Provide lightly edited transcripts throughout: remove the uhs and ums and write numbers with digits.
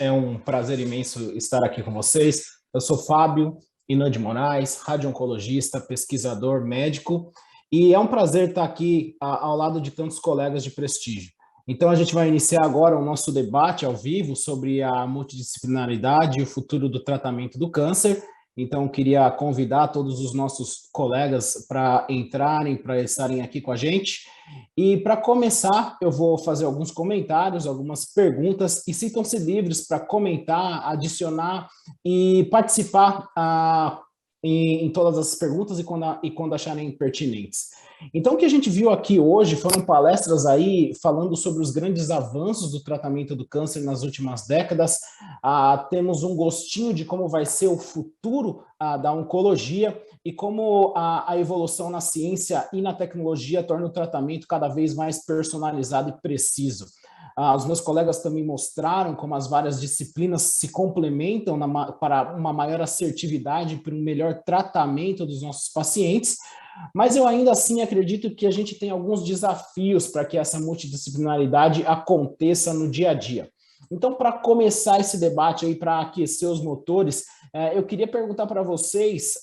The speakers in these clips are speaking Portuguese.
É um prazer imenso estar aqui com vocês. Eu sou Fábio Inan de Moraes, radio-oncologista, pesquisador, médico, e é um prazer estar aqui ao lado de tantos colegas de prestígio. Então, a gente vai iniciar agora o nosso debate ao vivo sobre a multidisciplinaridade e o futuro do tratamento do câncer. Então, queria convidar todos os nossos colegas para entrarem, para estarem aqui com a gente. E para começar, eu vou fazer alguns comentários, algumas perguntas, e sintam-se livres para comentar, adicionar e participar em todas as perguntas e quando acharem pertinentes. Então, o que a gente viu aqui hoje foram palestras aí falando sobre os grandes avanços do tratamento do câncer nas últimas décadas. Temos um gostinho de como vai ser o futuro da oncologia e como a evolução na ciência e na tecnologia torna o tratamento cada vez mais personalizado e preciso. Os meus colegas também mostraram como as várias disciplinas se complementam para uma maior assertividade, para um melhor tratamento dos nossos pacientes, mas eu ainda assim acredito que a gente tem alguns desafios para que essa multidisciplinaridade aconteça no dia a dia. Então, para começar esse debate aí, para aquecer os motores, eu queria perguntar para vocês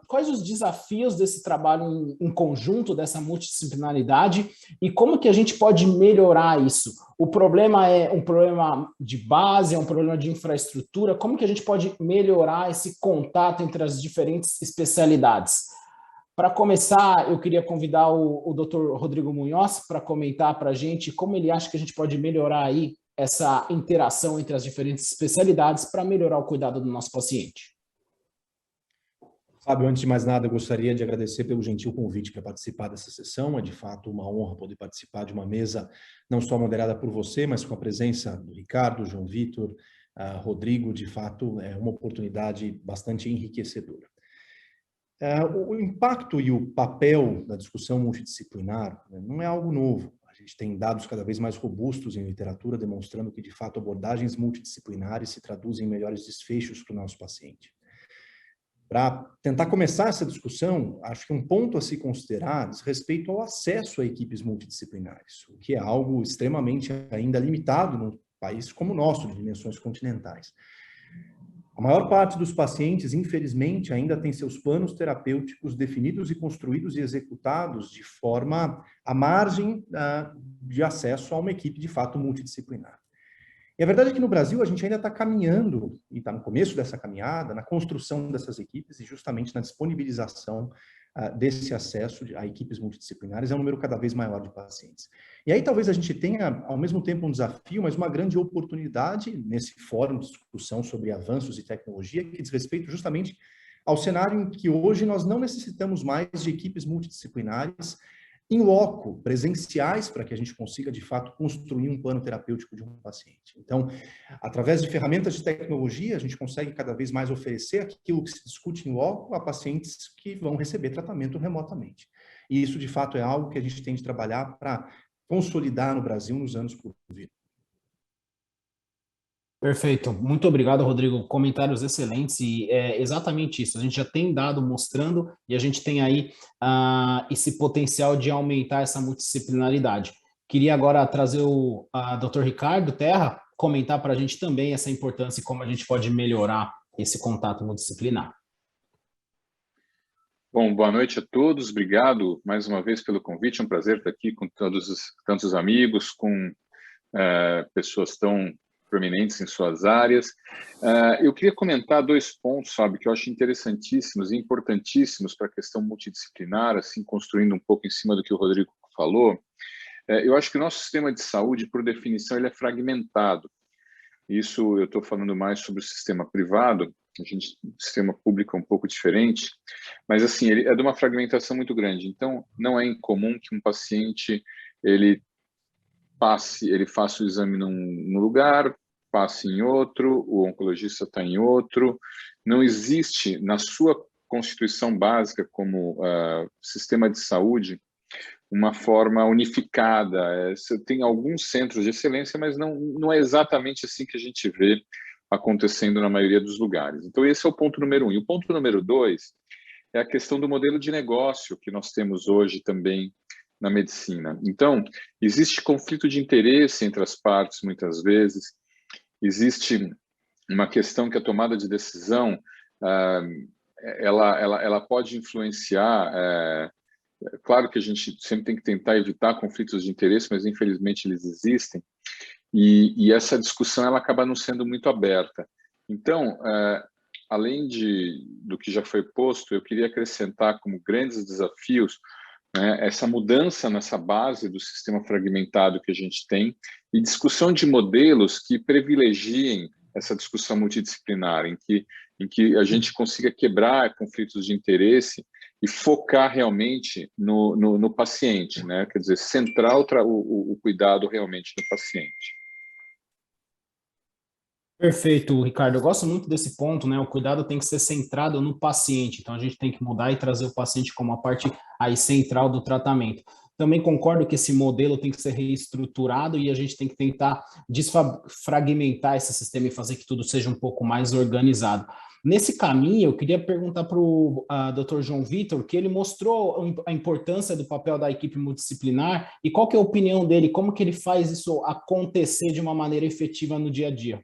quais os desafios desse trabalho em conjunto, dessa multidisciplinaridade, e como que a gente pode melhorar isso? O problema é um problema de base, é um problema de infraestrutura, como que a gente pode melhorar esse contato entre as diferentes especialidades? Para começar, eu queria convidar o Dr. Rodrigo Munhoz para comentar para a gente como ele acha que a gente pode melhorar aí essa interação entre as diferentes especialidades para melhorar o cuidado do nosso paciente. Fábio, antes de mais nada, eu gostaria de agradecer pelo gentil convite para participar dessa sessão. É de fato uma honra poder participar de uma mesa não só moderada por você, mas com a presença do Ricardo, João Vitor, Rodrigo. De fato, é uma oportunidade bastante enriquecedora. O impacto e o papel da discussão multidisciplinar não é algo novo. A gente tem dados cada vez mais robustos em literatura demonstrando que, de fato, abordagens multidisciplinares se traduzem em melhores desfechos para o nosso paciente. Para tentar começar essa discussão, acho que um ponto a se considerar diz respeito ao acesso a equipes multidisciplinares, o que é algo extremamente ainda limitado num país como o nosso, de dimensões continentais. A maior parte dos pacientes, infelizmente, ainda tem seus planos terapêuticos definidos e construídos e executados de forma à margem de acesso a uma equipe de fato multidisciplinar. E a verdade é que no Brasil a gente ainda está caminhando, e está no começo dessa caminhada, na construção dessas equipes e justamente na disponibilização desse acesso a equipes multidisciplinares, é um número cada vez maior de pacientes. E aí talvez a gente tenha, ao mesmo tempo, um desafio, mas uma grande oportunidade nesse fórum de discussão sobre avanços e tecnologia, que diz respeito justamente ao cenário em que hoje nós não necessitamos mais de equipes multidisciplinares em loco, presenciais, para que a gente consiga, de fato, construir um plano terapêutico de um paciente. Então, através de ferramentas de tecnologia, a gente consegue cada vez mais oferecer aquilo que se discute em loco a pacientes que vão receber tratamento remotamente. E isso, de fato, é algo que a gente tem de trabalhar para consolidar no Brasil nos anos por vir. Perfeito, muito obrigado, Rodrigo. Comentários excelentes e é exatamente isso. A gente já tem dado mostrando e a gente tem aí esse potencial de aumentar essa multidisciplinaridade. Queria agora trazer o Dr. Ricardo Terra comentar para a gente também essa importância e como a gente pode melhorar esse contato multidisciplinar. Bom, boa noite a todos. Obrigado mais uma vez pelo convite. É um prazer estar aqui com tantos amigos, com pessoas tão prominentes em suas áreas. Eu queria comentar dois pontos, Fábio, que eu acho interessantíssimos e importantíssimos para a questão multidisciplinar, assim, construindo um pouco em cima do que o Rodrigo falou. Eu acho que o nosso sistema de saúde, por definição, ele é fragmentado. Isso eu estou falando mais sobre o sistema privado, o sistema público é um pouco diferente, mas assim, ele é de uma fragmentação muito grande. Então, não é incomum que um paciente ele faça o exame num lugar, passe em outro, o oncologista está em outro. Não existe, na sua constituição básica como sistema de saúde, uma forma unificada. Você tem alguns centros de excelência, mas não é exatamente assim que a gente vê acontecendo na maioria dos lugares. Então, esse é o ponto número 1. E o ponto número 2 é a questão do modelo de negócio que nós temos hoje também na medicina. Então, existe conflito de interesse entre as partes, muitas vezes, existe uma questão que a tomada de decisão ela pode influenciar. Claro que a gente sempre tem que tentar evitar conflitos de interesse, mas infelizmente eles existem, e essa discussão ela acaba não sendo muito aberta. Então, além do que já foi posto, eu queria acrescentar como grandes desafios, né, essa mudança nessa base do sistema fragmentado que a gente tem e discussão de modelos que privilegiem essa discussão multidisciplinar, em que a gente consiga quebrar conflitos de interesse e focar realmente no paciente, né? Quer dizer, centrar o cuidado realmente no paciente. Perfeito, Ricardo. Eu gosto muito desse ponto, né? O cuidado tem que ser centrado no paciente. Então, a gente tem que mudar e trazer o paciente como a parte aí central do tratamento. Também concordo que esse modelo tem que ser reestruturado e a gente tem que tentar desfragmentar esse sistema e fazer que tudo seja um pouco mais organizado. Nesse caminho, eu queria perguntar para o Dr. João Vitor, que ele mostrou a importância do papel da equipe multidisciplinar e qual que é a opinião dele, como que ele faz isso acontecer de uma maneira efetiva no dia a dia.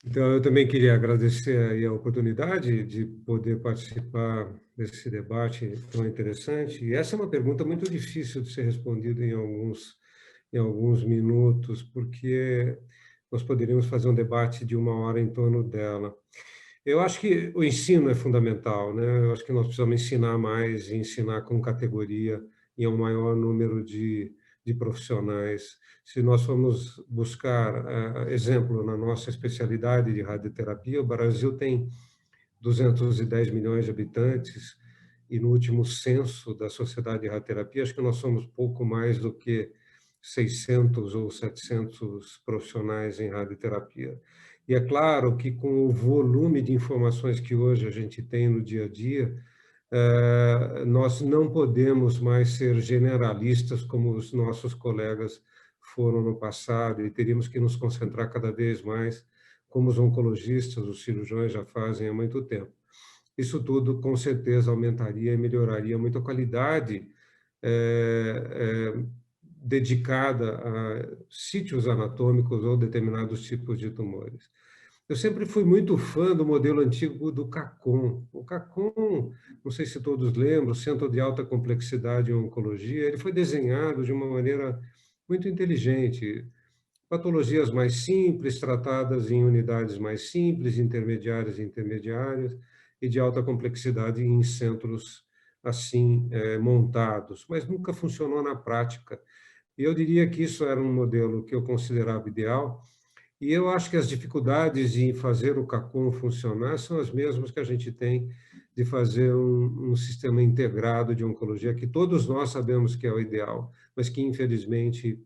Então, eu também queria agradecer aí a oportunidade de poder participar desse debate tão interessante. E essa é uma pergunta muito difícil de ser respondida em alguns minutos, porque nós poderíamos fazer um debate de 1 hora em torno dela. Eu acho que o ensino é fundamental, né? Eu acho que nós precisamos ensinar mais e ensinar com categoria e um maior número de profissionais. Se nós formos buscar exemplo na nossa especialidade de radioterapia, o Brasil tem 210 milhões de habitantes e no último censo da Sociedade de Radioterapia, acho que nós somos pouco mais do que 600 ou 700 profissionais em radioterapia. E é claro que com o volume de informações que hoje a gente tem no dia a dia, nós não podemos mais ser generalistas como os nossos colegas foram no passado e teríamos que nos concentrar cada vez mais como os oncologistas, os cirurgiões já fazem há muito tempo. Isso tudo, com certeza, aumentaria e melhoraria muito a qualidade dedicada a sítios anatômicos ou determinados tipos de tumores. Eu sempre fui muito fã do modelo antigo do CACOM. O CACOM, não sei se todos lembram, Centro de Alta Complexidade em Oncologia, ele foi desenhado de uma maneira muito inteligente. Patologias mais simples, tratadas em unidades mais simples, intermediárias e intermediárias, e de alta complexidade em centros assim montados, mas nunca funcionou na prática. E eu diria que isso era um modelo que eu considerava ideal, e eu acho que as dificuldades de fazer o CACOM funcionar são as mesmas que a gente tem de fazer um sistema integrado de oncologia, que todos nós sabemos que é o ideal, mas que, infelizmente,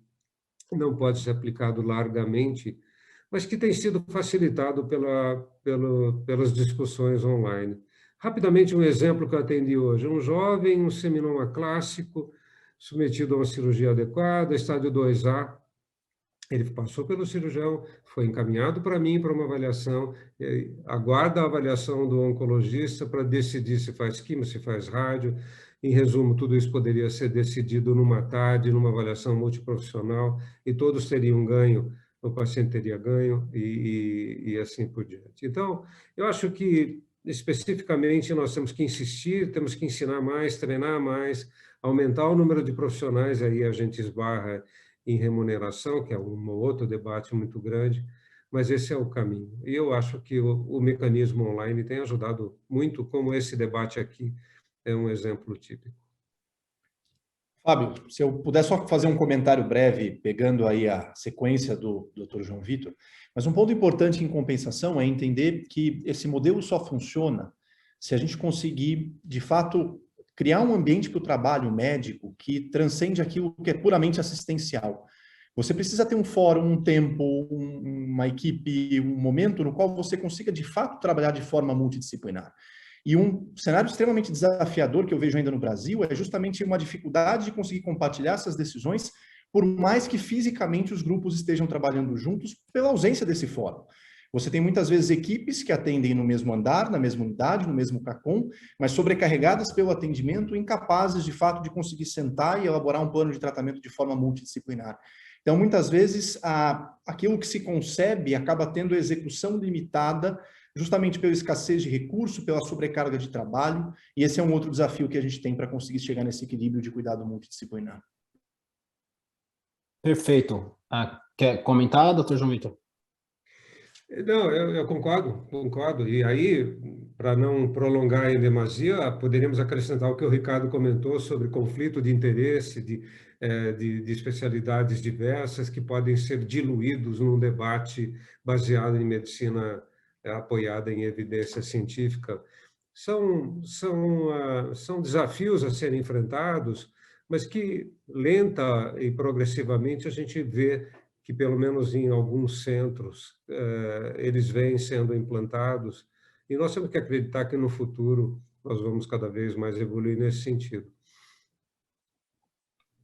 não pode ser aplicado largamente, mas que tem sido facilitado pelas discussões online. Rapidamente, um exemplo que eu atendi hoje. Um jovem, um seminoma clássico, submetido a uma cirurgia adequada, estádio 2A, ele passou pelo cirurgião, foi encaminhado para mim para uma avaliação, aguarda a avaliação do oncologista para decidir se faz quimio, se faz rádio. Em resumo, tudo isso poderia ser decidido numa tarde, numa avaliação multiprofissional, e todos teriam ganho, o paciente teria ganho, e assim por diante. Então, eu acho que, especificamente, nós temos que insistir, temos que ensinar mais, treinar mais, aumentar o número de profissionais, aí a gente esbarra em remuneração, que é um outro debate muito grande, mas esse é o caminho. E eu acho que o mecanismo online tem ajudado muito, como esse debate aqui é um exemplo típico. Fábio, se eu puder só fazer um comentário breve, pegando aí a sequência do Dr. João Vitor, mas um ponto importante em compensação é entender que esse modelo só funciona se a gente conseguir, de fato, criar um ambiente para o trabalho médico que transcende aquilo que é puramente assistencial. Você precisa ter um fórum, um tempo, uma equipe, um momento no qual você consiga, de fato, trabalhar de forma multidisciplinar. E um cenário extremamente desafiador que eu vejo ainda no Brasil é justamente uma dificuldade de conseguir compartilhar essas decisões, por mais que fisicamente os grupos estejam trabalhando juntos, pela ausência desse fórum. Você tem muitas vezes equipes que atendem no mesmo andar, na mesma unidade, no mesmo CACOM, mas sobrecarregadas pelo atendimento, incapazes de fato de conseguir sentar e elaborar um plano de tratamento de forma multidisciplinar. Então, muitas vezes, aquilo que se concebe acaba tendo execução limitada justamente pela escassez de recurso, pela sobrecarga de trabalho, e esse é um outro desafio que a gente tem para conseguir chegar nesse equilíbrio de cuidado multidisciplinar. Perfeito. Quer comentar, doutor João Vitor? Não, eu concordo. E aí, para não prolongar em demasia, poderíamos acrescentar o que o Ricardo comentou sobre conflito de interesse, de especialidades diversas que podem ser diluídos num debate baseado em medicina apoiada em evidência científica. São desafios a serem enfrentados, mas que lenta e progressivamente a gente vê que, pelo menos em alguns centros, eles vêm sendo implantados, e nós temos que acreditar que no futuro nós vamos cada vez mais evoluir nesse sentido.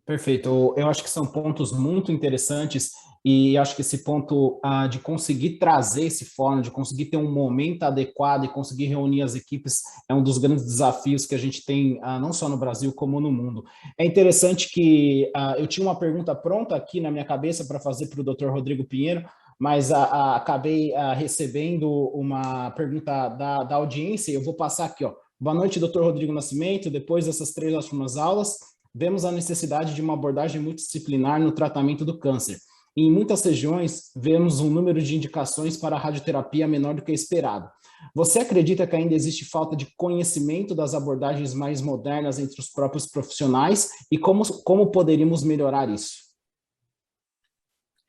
Perfeito. Eu acho que são pontos muito interessantes e acho que esse ponto de conseguir trazer esse fórum, de conseguir ter um momento adequado e conseguir reunir as equipes é um dos grandes desafios que a gente tem não só no Brasil como no mundo. É interessante que eu tinha uma pergunta pronta aqui na minha cabeça para fazer para o Dr. Rodrigo Pinheiro, mas acabei recebendo uma pergunta da audiência e eu vou passar aqui, ó. Boa noite, Dr. Rodrigo Nascimento. Depois dessas 3 ótimas aulas, vemos a necessidade de uma abordagem multidisciplinar no tratamento do câncer. E em muitas regiões, vemos um número de indicações para a radioterapia menor do que esperado. Você acredita que ainda existe falta de conhecimento das abordagens mais modernas entre os próprios profissionais? E como poderíamos melhorar isso?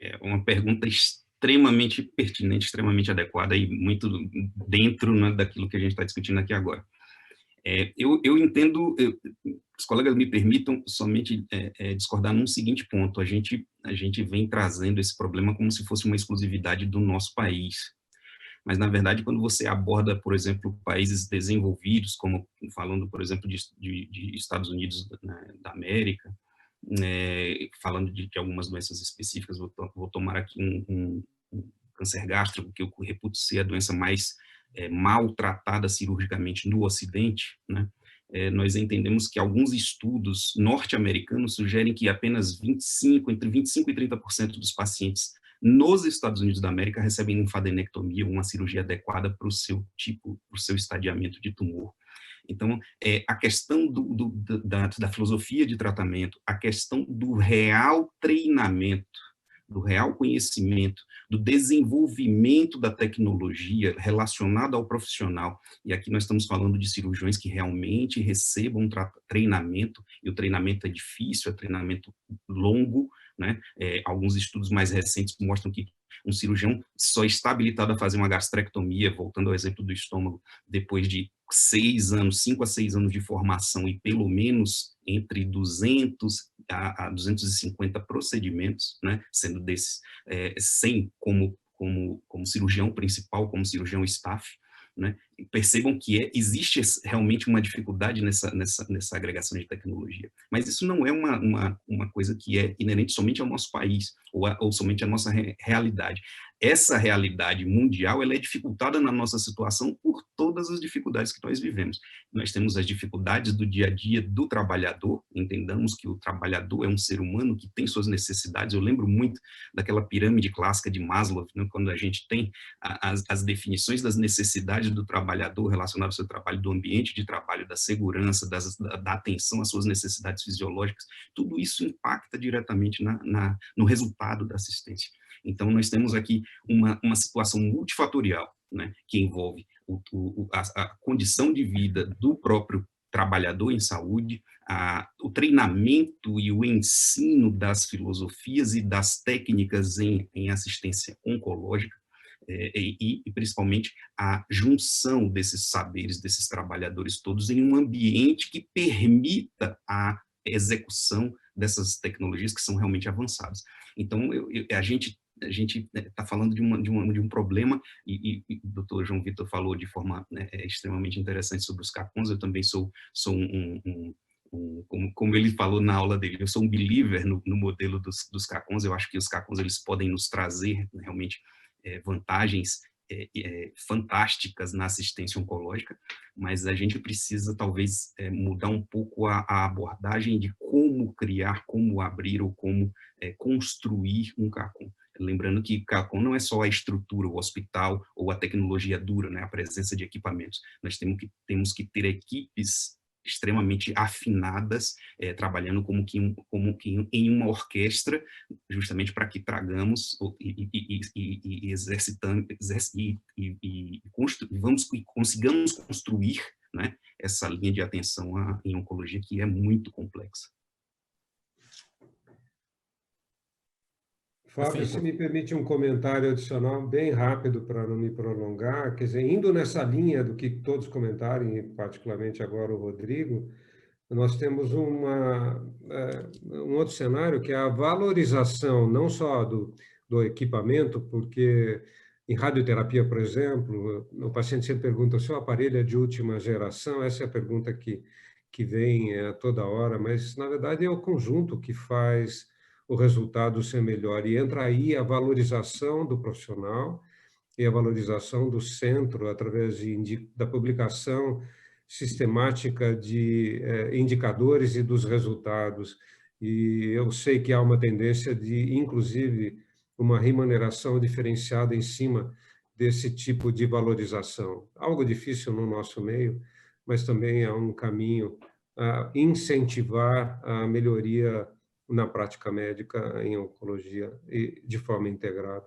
É uma pergunta extremamente pertinente, extremamente adequada e muito dentro, né, daquilo que a gente está discutindo aqui agora. Eu entendo, os colegas me permitam somente discordar num seguinte ponto: a gente vem trazendo esse problema como se fosse uma exclusividade do nosso país, mas na verdade quando você aborda, por exemplo, países desenvolvidos, como falando, por exemplo, de Estados Unidos, né, da América, falando de algumas doenças específicas, vou tomar aqui um câncer gástrico, que eu reputo ser a doença mais maltratada cirurgicamente no Ocidente, né? Nós entendemos que alguns estudos norte-americanos sugerem que apenas entre 25% e 30% dos pacientes nos Estados Unidos da América recebem linfadenectomia, uma cirurgia adequada para o seu tipo, para o seu estadiamento de tumor. Então, a questão da filosofia de tratamento, a questão do real treinamento, do real conhecimento, do desenvolvimento da tecnologia relacionada ao profissional. E aqui nós estamos falando de cirurgiões que realmente recebam um treinamento, e o treinamento é difícil, é treinamento longo, né? Alguns estudos mais recentes mostram que um cirurgião só está habilitado a fazer uma gastrectomia, voltando ao exemplo do estômago, depois de 5 a 6 anos de formação e pelo menos entre 200 a 250 procedimentos, né, sendo desses 100 como cirurgião principal, como cirurgião staff, né, percebam que existe realmente uma dificuldade nessa agregação de tecnologia. Mas isso não é uma coisa que é inerente somente ao nosso país, ou somente à nossa realidade. Essa realidade mundial, ela é dificultada na nossa situação por todas as dificuldades que nós vivemos. Nós temos as dificuldades do dia a dia do trabalhador, entendamos que o trabalhador é um ser humano que tem suas necessidades. Eu lembro muito daquela pirâmide clássica de Maslow, né, quando a gente tem as definições das necessidades do trabalhador relacionado ao seu trabalho, do ambiente de trabalho, da segurança, da atenção às suas necessidades fisiológicas. Tudo isso impacta diretamente no resultado da assistência. Então, nós temos aqui uma situação multifatorial, né, que envolve a condição de vida do próprio trabalhador em saúde, o treinamento e o ensino das filosofias e das técnicas em assistência oncológica, e principalmente a junção desses saberes, desses trabalhadores todos em um ambiente que permita a execução dessas tecnologias que são realmente avançadas. Então, a gente está falando de um problema, e o doutor João Vitor falou de forma, né, extremamente interessante sobre os CACONs. Eu também sou como ele falou na aula dele, eu sou um believer no modelo dos CACONs. Eu acho que os CACONs eles podem nos trazer realmente vantagens fantásticas na assistência oncológica, mas a gente precisa, talvez, mudar um pouco a abordagem de como criar, como abrir ou como construir um CACOM. Lembrando que CACOM não é só a estrutura, o hospital ou a tecnologia dura, né, a presença de equipamentos. Nós temos que ter equipes extremamente afinadas, trabalhando como que em uma orquestra, justamente para que tragamos e exercitamos e consigamos construir, né, essa linha de atenção em oncologia, que é muito complexa. Fábio, se me permite um comentário adicional bem rápido para não me prolongar, quer dizer, indo nessa linha do que todos comentaram, e particularmente agora o Rodrigo, nós temos um outro cenário que é a valorização não só do equipamento, porque em radioterapia, por exemplo, o paciente sempre pergunta se o aparelho é de última geração, essa é a pergunta que vem toda hora, mas na verdade é o conjunto que faz o resultado ser melhor. E entra aí a valorização do profissional e a valorização do centro através da publicação sistemática de indicadores e dos resultados. E eu sei que há uma tendência de, inclusive, uma remuneração diferenciada em cima desse tipo de valorização. Algo difícil no nosso meio, mas também é um caminho a incentivar a melhoria na prática médica em oncologia e de forma integrada.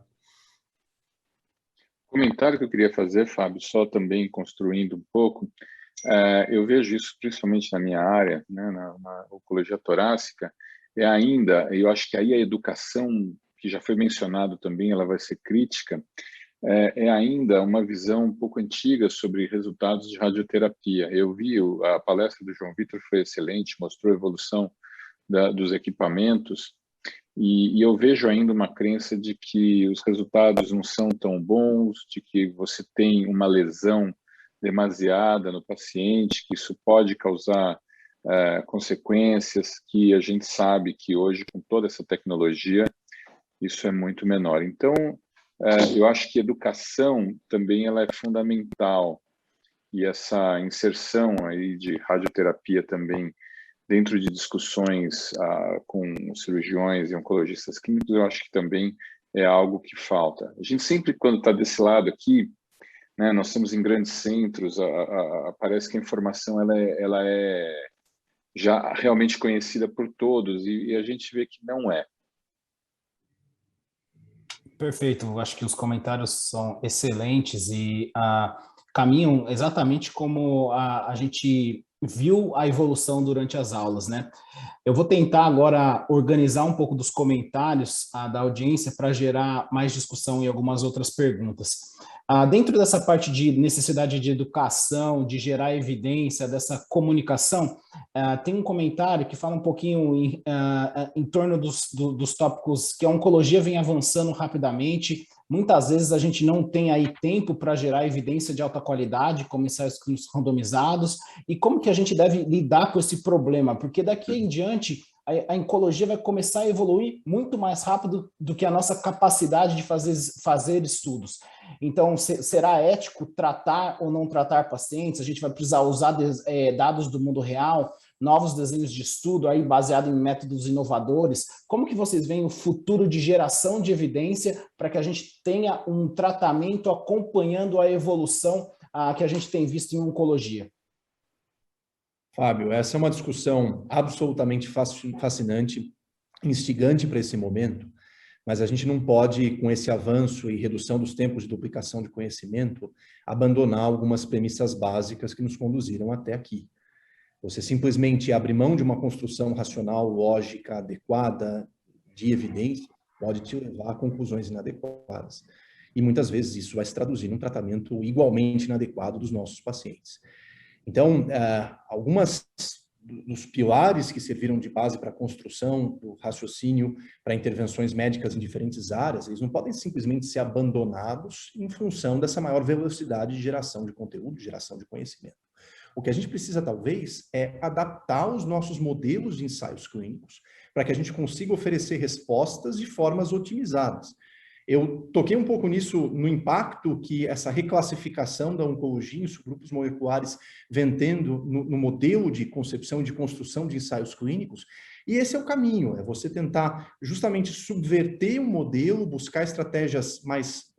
O comentário que eu queria fazer, Fábio, só também construindo um pouco, eu vejo isso principalmente na minha área, né, na oncologia torácica, eu acho que aí a educação, que já foi mencionado também, ela vai ser crítica, é ainda uma visão um pouco antiga sobre resultados de radioterapia. Eu vi a palestra do João Vitor, foi excelente, mostrou a evolução dos equipamentos, e eu vejo ainda uma crença de que os resultados não são tão bons, de que você tem uma lesão demasiada no paciente, que isso pode causar consequências, que a gente sabe que hoje, com toda essa tecnologia, isso é muito menor. Então, eu acho que educação também ela é fundamental, e essa inserção aí de radioterapia também dentro de discussões com cirurgiões e oncologistas clínicos, eu acho que também é algo que falta. A gente sempre, quando está desse lado aqui, né, nós estamos em grandes centros, parece que a informação ela é já realmente conhecida por todos, e a gente vê que não é. Perfeito, acho que os comentários são excelentes e caminham exatamente como a gente viu a evolução durante as aulas, né? Eu vou tentar agora organizar um pouco dos comentários da audiência para gerar mais discussão e algumas outras perguntas. Dentro dessa parte de necessidade de educação, de gerar evidência, dessa comunicação, tem um comentário que fala um pouquinho em torno dos tópicos que a oncologia vem avançando rapidamente. Muitas vezes a gente não tem aí tempo para gerar evidência de alta qualidade, como ensaios clínicos randomizados, e como que a gente deve lidar com esse problema, porque daqui em diante a oncologia vai começar a evoluir muito mais rápido do que a nossa capacidade de fazer estudos. Então, será ético tratar ou não tratar pacientes? A gente vai precisar usar dados do mundo real, novos desenhos de estudo aí baseado em métodos inovadores. Como que vocês veem o futuro de geração de evidência para que a gente tenha um tratamento acompanhando a evolução que a gente tem visto em oncologia? Fábio, essa é uma discussão absolutamente fascinante, instigante para esse momento, mas a gente não pode, com esse avanço e redução dos tempos de duplicação de conhecimento, abandonar algumas premissas básicas que nos conduziram até aqui. Você simplesmente abre mão de uma construção racional, lógica, adequada, de evidência, pode te levar a conclusões inadequadas. E muitas vezes isso vai se traduzir num tratamento igualmente inadequado dos nossos pacientes. Então, algumas dos pilares que serviram de base para a construção do raciocínio para intervenções médicas em diferentes áreas, eles não podem simplesmente ser abandonados em função dessa maior velocidade de geração de conteúdo, de geração de conhecimento. O que a gente precisa, talvez, é adaptar os nossos modelos de ensaios clínicos para que a gente consiga oferecer respostas de formas otimizadas. Eu toquei um pouco nisso, no impacto que essa reclassificação da oncologia em subgrupos moleculares vem tendo no modelo de concepção e de construção de ensaios clínicos, e esse é o caminho, é você tentar justamente subverter o modelo, buscar estratégias mais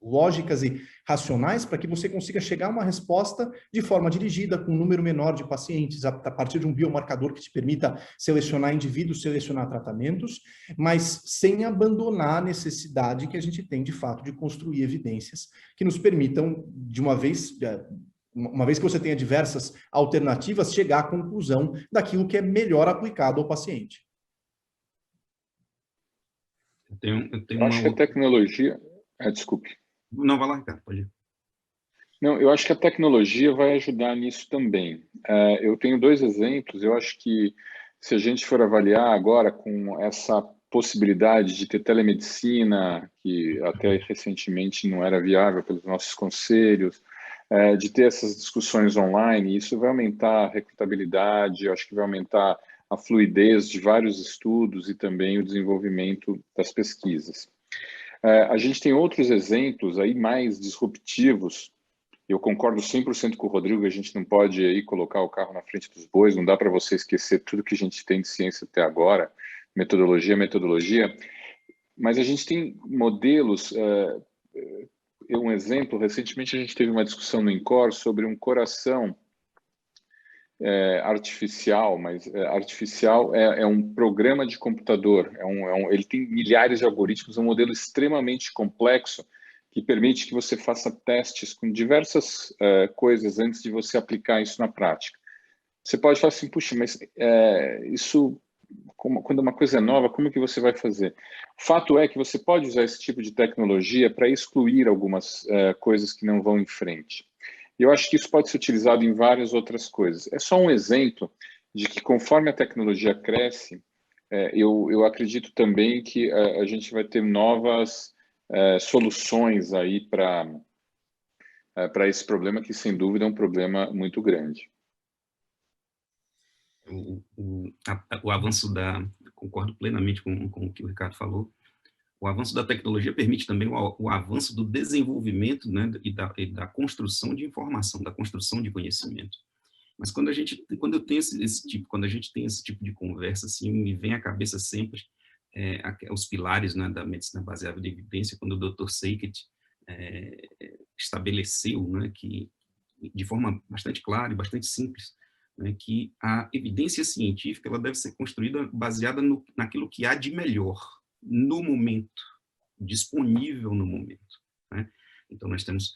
lógicas e racionais para que você consiga chegar a uma resposta de forma dirigida, com um número menor de pacientes, a partir de um biomarcador que te permita selecionar indivíduos, selecionar tratamentos, mas sem abandonar a necessidade que a gente tem, de fato, de construir evidências que nos permitam, de uma vez que você tenha diversas alternativas, chegar à conclusão daquilo que é melhor aplicado ao paciente. Eu acho que a tecnologia... desculpe. Não, vai lá, Ricardo, pode ir. Não, eu acho que a tecnologia vai ajudar nisso também. Eu tenho 2 exemplos. Eu acho que se a gente for avaliar agora com essa possibilidade de ter telemedicina, que até recentemente não era viável pelos nossos conselhos, de ter essas discussões online, isso vai aumentar a recrutabilidade, eu acho que vai aumentar a fluidez de vários estudos e também o desenvolvimento das pesquisas. A gente tem outros exemplos aí mais disruptivos. Eu concordo 100% com o Rodrigo, a gente não pode aí colocar o carro na frente dos bois, não dá para você esquecer tudo que a gente tem de ciência até agora, metodologia, mas a gente tem modelos, um exemplo, recentemente a gente teve uma discussão no INCOR sobre um coração artificial, mas artificial é um programa de computador, ele tem milhares de algoritmos, é um modelo extremamente complexo que permite que você faça testes com diversas coisas antes de você aplicar isso na prática. Você pode falar assim, puxa, mas isso, quando uma coisa é nova, como que você vai fazer? O fato é que você pode usar esse tipo de tecnologia para excluir algumas coisas que não vão em frente. E eu acho que isso pode ser utilizado em várias outras coisas. É só um exemplo de que, conforme a tecnologia cresce, eu acredito também que a gente vai ter novas soluções aí para esse problema, que sem dúvida é um problema muito grande. O avanço concordo plenamente com o que o Ricardo falou. O avanço da tecnologia permite também o avanço do desenvolvimento, né, e da construção de informação, da construção de conhecimento. Mas quando a gente tem esse tipo de conversa, assim, me vem à cabeça sempre os pilares, né, da medicina baseada em evidência, quando o Dr. Seyket estabeleceu, né, que, de forma bastante clara e bastante simples, né, que a evidência científica ela deve ser construída baseada naquilo que há de melhor no momento, disponível no momento, né? Então, nós temos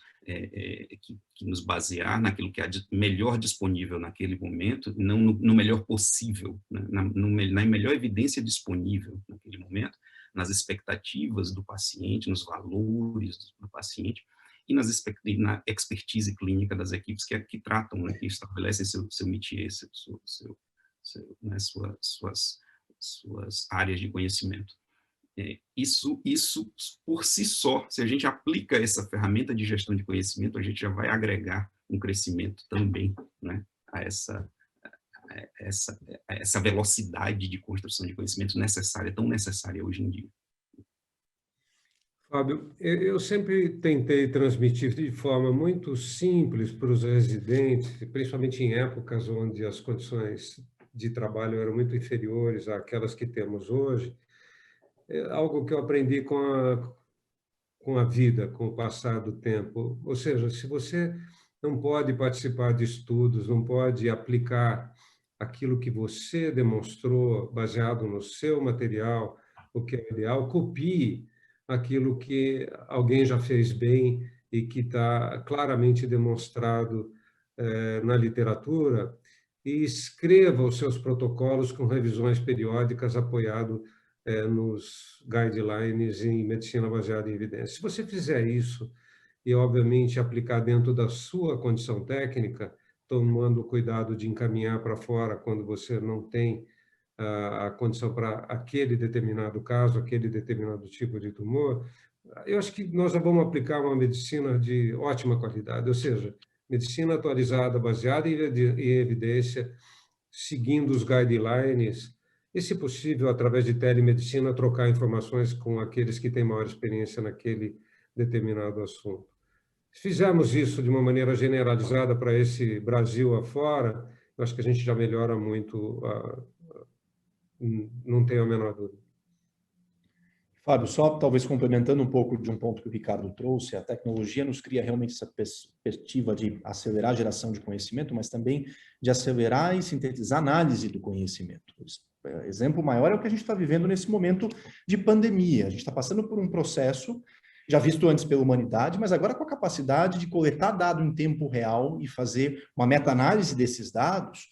que nos basear naquilo que há de melhor disponível naquele momento, não no melhor possível, né? na melhor evidência disponível naquele momento, nas expectativas do paciente, nos valores do paciente, e na expertise clínica das equipes que tratam, né, que estabelecem seu métier, né, suas áreas de conhecimento. Isso, por si só, se a gente aplica essa ferramenta de gestão de conhecimento, a gente já vai agregar um crescimento também, né, a essa velocidade de construção de conhecimento necessária, tão necessária hoje em dia. Fábio, eu sempre tentei transmitir de forma muito simples para os residentes, principalmente em épocas onde as condições de trabalho eram muito inferiores àquelas que temos hoje, algo que eu aprendi com a vida, com o passar do tempo. Ou seja, se você não pode participar de estudos, não pode aplicar aquilo que você demonstrou baseado no seu material, o que é ideal, copie aquilo que alguém já fez bem e que está claramente demonstrado na literatura, e escreva os seus protocolos com revisões periódicas apoiado nos guidelines em medicina baseada em evidência. Se você fizer isso e, obviamente, aplicar dentro da sua condição técnica, tomando cuidado de encaminhar para fora quando você não tem a condição para aquele determinado caso, aquele determinado tipo de tumor, eu acho que nós já vamos aplicar uma medicina de ótima qualidade, ou seja, medicina atualizada, baseada em evidência, seguindo os guidelines, e, se possível, através de telemedicina, trocar informações com aqueles que têm maior experiência naquele determinado assunto. Se fizermos isso de uma maneira generalizada para esse Brasil afora, eu acho que a gente já melhora muito, não tenho a menor dúvida. Fábio, só talvez complementando um pouco de um ponto que o Ricardo trouxe, a tecnologia nos cria realmente essa perspectiva de acelerar a geração de conhecimento, mas também de acelerar e sintetizar a análise do conhecimento. Exemplo maior é o que a gente está vivendo nesse momento de pandemia. A gente está passando por um processo já visto antes pela humanidade, mas agora com a capacidade de coletar dado em tempo real e fazer uma meta-análise desses dados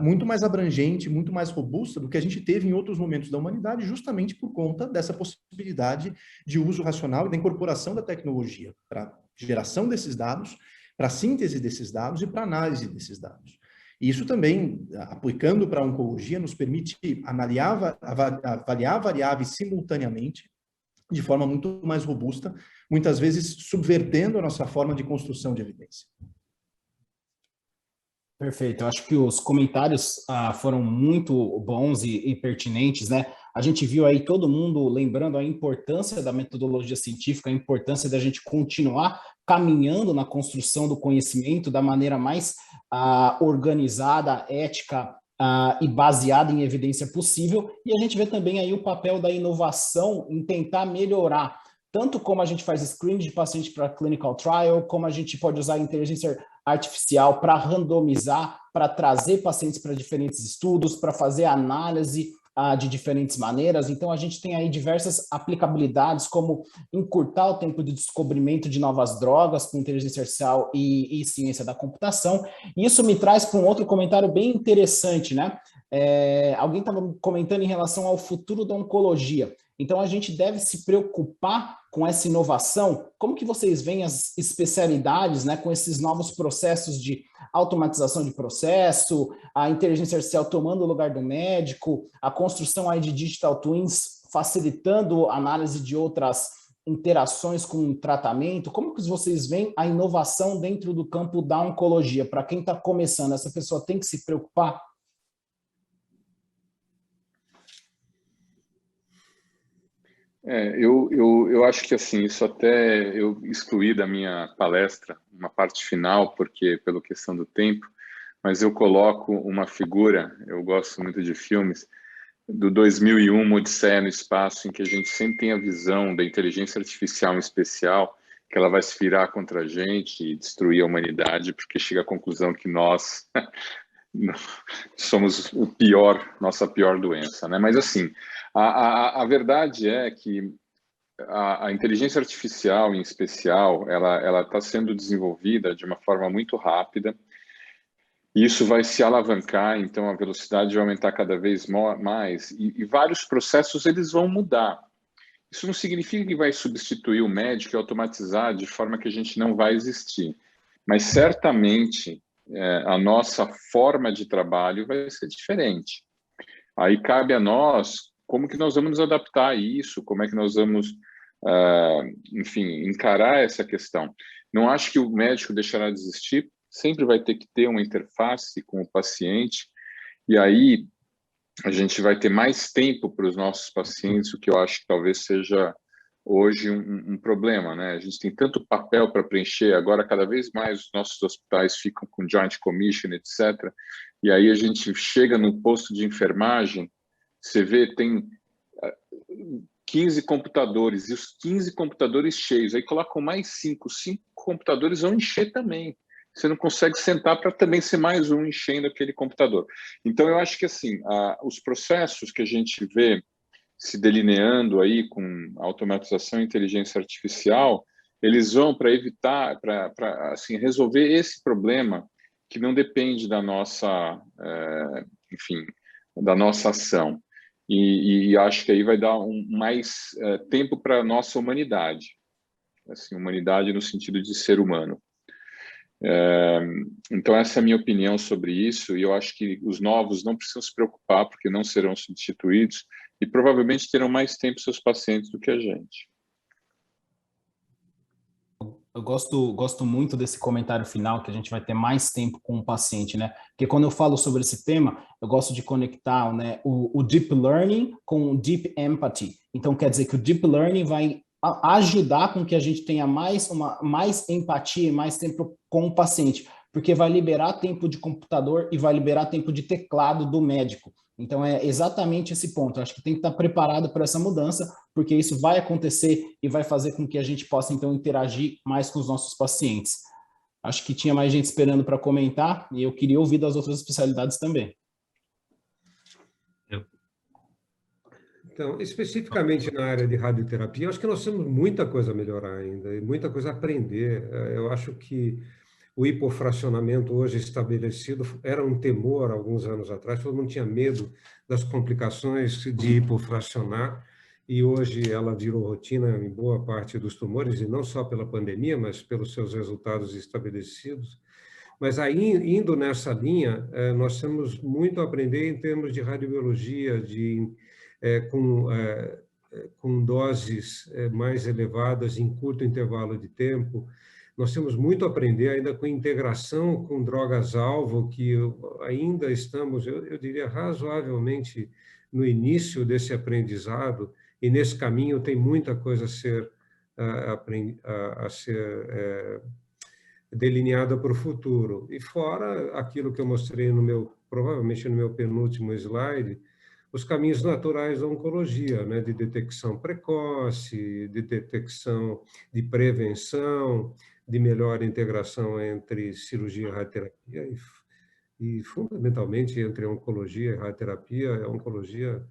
muito mais abrangente, muito mais robusta do que a gente teve em outros momentos da humanidade, justamente por conta dessa possibilidade de uso racional e da incorporação da tecnologia para geração desses dados, para síntese desses dados e para análise desses dados. E isso também, aplicando para a oncologia, nos permite avaliar variáveis simultaneamente, de forma muito mais robusta, muitas vezes subvertendo a nossa forma de construção de evidência. Perfeito, eu acho que os comentários foram muito bons e pertinentes, né? A gente viu aí todo mundo lembrando a importância da metodologia científica, a importância da gente continuar caminhando na construção do conhecimento da maneira mais organizada, ética e baseada em evidência possível, e a gente vê também aí o papel da inovação em tentar melhorar, tanto como a gente faz screening de paciente para clinical trial, como a gente pode usar a inteligência artificial para randomizar, para trazer pacientes para diferentes estudos, para fazer análise de diferentes maneiras. Então, a gente tem aí diversas aplicabilidades, como encurtar o tempo de descobrimento de novas drogas com inteligência artificial e ciência da computação. E isso me traz para um outro comentário bem interessante, né? Alguém estava comentando em relação ao futuro da oncologia. Então, a gente deve se preocupar com essa inovação. Como que vocês veem as especialidades, né, com esses novos processos de automatização de processo, a inteligência artificial tomando o lugar do médico, a construção aí de digital twins facilitando a análise de outras interações com o tratamento? Como que vocês veem a inovação dentro do campo da oncologia? Para quem está começando, essa pessoa tem que se preocupar? Eu acho que assim, isso até eu excluí da minha palestra, uma parte final, porque pela questão do tempo, mas eu coloco uma figura, eu gosto muito de filmes, do 2001, Odisseia no Espaço, em que a gente sempre tem a visão da inteligência artificial em especial, que ela vai se virar contra a gente e destruir a humanidade, porque chega à conclusão que nós somos nossa pior doença, né? Mas assim, a verdade é que a inteligência artificial, em especial, ela está sendo desenvolvida de uma forma muito rápida. E isso vai se alavancar, então a velocidade vai aumentar cada vez mais e vários processos eles vão mudar. Isso não significa que vai substituir o médico e automatizar de forma que a gente não vai existir, mas certamente a nossa forma de trabalho vai ser diferente. Aí cabe a nós como que nós vamos nos adaptar a isso, como é que nós vamos, enfim, encarar essa questão. Não acho que o médico deixará de existir, sempre vai ter que ter uma interface com o paciente, e aí a gente vai ter mais tempo para os nossos pacientes, o que eu acho que talvez seja hoje um problema, né? A gente tem tanto papel para preencher, agora cada vez mais os nossos hospitais ficam com joint commission, etc. E aí a gente chega no posto de enfermagem, você vê, tem 15 computadores, e os 15 computadores cheios, aí colocam mais 5 computadores vão encher também. Você não consegue sentar para também ser mais um enchendo aquele computador. Então, eu acho que assim, os processos que a gente vê se delineando aí com automatização e inteligência artificial, eles vão para evitar, para assim, resolver esse problema que não depende da nossa, enfim, da nossa ação. E acho que aí vai dar mais tempo para a nossa humanidade, assim, humanidade no sentido de ser humano. Então, essa é a minha opinião sobre isso, e eu acho que os novos não precisam se preocupar, porque não serão substituídos, e provavelmente terão mais tempo seus pacientes do que a gente. Eu gosto muito desse comentário final, que a gente vai ter mais tempo com o paciente, né? Porque quando eu falo sobre esse tema, eu gosto de conectar, né, o Deep Learning com o Deep Empathy. Então, quer dizer que o Deep Learning vai ajudar com que a gente tenha mais empatia e mais tempo com o paciente, porque vai liberar tempo de computador e vai liberar tempo de teclado do médico. Então, é exatamente esse ponto. Eu acho que tem que estar preparado para essa mudança, porque isso vai acontecer e vai fazer com que a gente possa, então, interagir mais com os nossos pacientes. Acho que tinha mais gente esperando para comentar e eu queria ouvir das outras especialidades também. Então, especificamente na área de radioterapia, acho que nós temos muita coisa a melhorar ainda e muita coisa a aprender. Eu acho que o hipofracionamento hoje estabelecido era um temor alguns anos atrás, todo mundo tinha medo das complicações de hipofracionar, e hoje ela virou rotina em boa parte dos tumores, e não só pela pandemia, mas pelos seus resultados estabelecidos. Mas aí, indo nessa linha, nós temos muito a aprender em termos de radiobiologia, com doses mais elevadas em curto intervalo de tempo. Nós temos muito a aprender ainda com integração com drogas-alvo, que ainda estamos, eu diria, razoavelmente no início desse aprendizado, e nesse caminho tem muita coisa a ser delineada para o futuro. E fora aquilo que eu mostrei provavelmente no meu penúltimo slide, os caminhos naturais da oncologia, né, de detecção precoce, de detecção de prevenção, de melhor integração entre cirurgia e radioterapia e fundamentalmente entre oncologia e radioterapia. A oncologia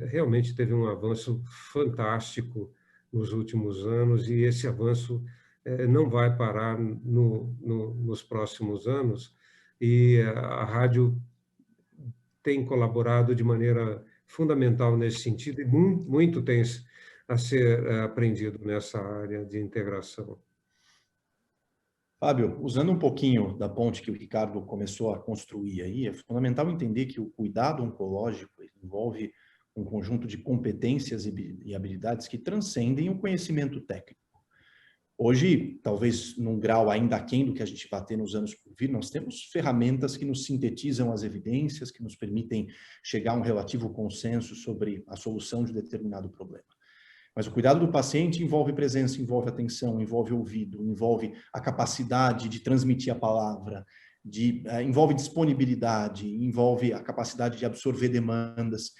realmente teve um avanço fantástico nos últimos anos, e esse avanço não vai parar nos próximos anos, e a rádio tem colaborado de maneira fundamental nesse sentido, e muito tem a ser aprendido nessa área de integração. Fábio, usando um pouquinho da ponte que o Ricardo começou a construir aí, é fundamental entender que o cuidado oncológico envolve um conjunto de competências e habilidades que transcendem o conhecimento técnico. Hoje, talvez num grau ainda aquém do que a gente vai ter nos anos por vir, nós temos ferramentas que nos sintetizam as evidências, que nos permitem chegar a um relativo consenso sobre a solução de determinado problema. Mas o cuidado do paciente envolve presença, envolve atenção, envolve ouvido, envolve a capacidade de transmitir a palavra, envolve disponibilidade, envolve a capacidade de absorver demandas.